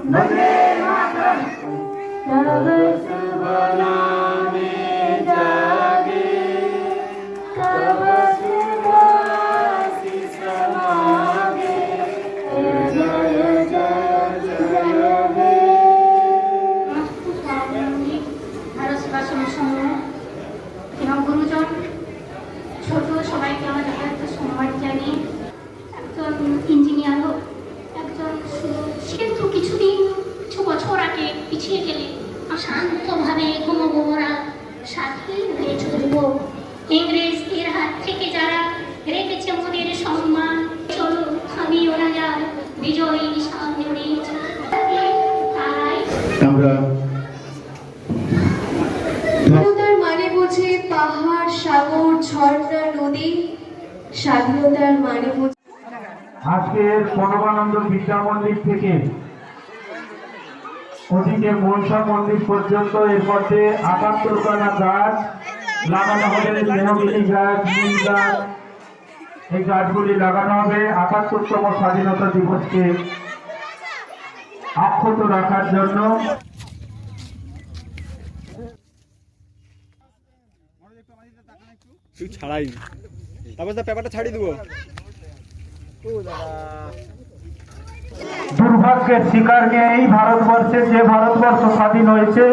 वंदे मातरम। तव शुभ नामे जागे, तव शुभ आशीष मागे, जय जय जय हे। ভারত সেবাশ্রম সমূহ এবং গুরুজন ছোট সবাইকে আমার যথাযথ সম্মান জানিয়ে একজন ইঞ্জিনিয়ার হোক, একজন কিন্তু কিছুদিন কিছু বছর আগে পিছিয়ে গেলে শান্তভাবে ঘুমবো, ওরা স্বাধীন হয়ে চলব। ইংরেজ এর হাত থেকে যারা রেখেছে মোদের সম্মান, চলো আমি ওরা যার বিজয়ী সামনে তারাই আমরা স্বাধীনতার মানে বোঝে পাহাড়, সাগর, ঝর্ণা, নদী। স্বাধীনতার মানে বোঝে আজকের প্রণবানন্দ বিদ্যা মন্দির থেকে ওদিকে মনসা মন্দির পর্যন্ত এর মধ্যে ৭৮খানা গাছ লাগানো হবে। মেহগিনি গাছ, নিম গাছ, এই গাছগুলি লাগানো হবে ৭৮তম স্বাধীনতা দিবসকে অক্ষত রাখার জন্য। তুই ছাড়াই তারপর পেপারটা ছাড়িয়ে দেবো। দুর্ভাগ্যের শিকার নিয়ে এই ভারতবর্ষে, যে ভারতবর্ষ স্বাধীন হয়েছে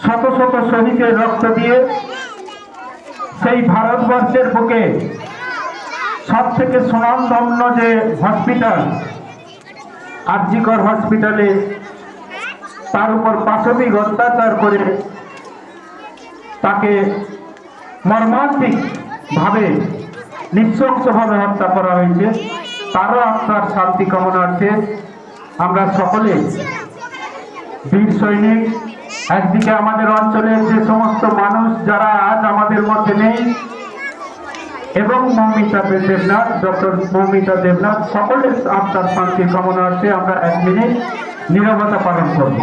শত শত শহীদের রক্ত দিয়ে, সেই ভারতবর্ষের বুকে সব থেকে সুনামধন্য যে হসপিটাল আরজিকর হসপিটালে তার উপর পাশবিক অত্যাচার করে তাকে মর্মান্তিক ভাবে নৃশংসভাবে হত্যা করা হয়েছে। তারও আত্মার শান্তি কামনার্থে আমরা সকলে বীর সৈনিক, একদিকে আমাদের অঞ্চলের যে সমস্ত মানুষ যারা আজ আমাদের মধ্যে নেই, এবং মৌমিতা দেবনাথ, ডক্টর মৌমিতা দেবনাথ, সকলের আত্মার শান্তি কামনার্থে আমরা 1 মিনিট নীরবতা পালন করব।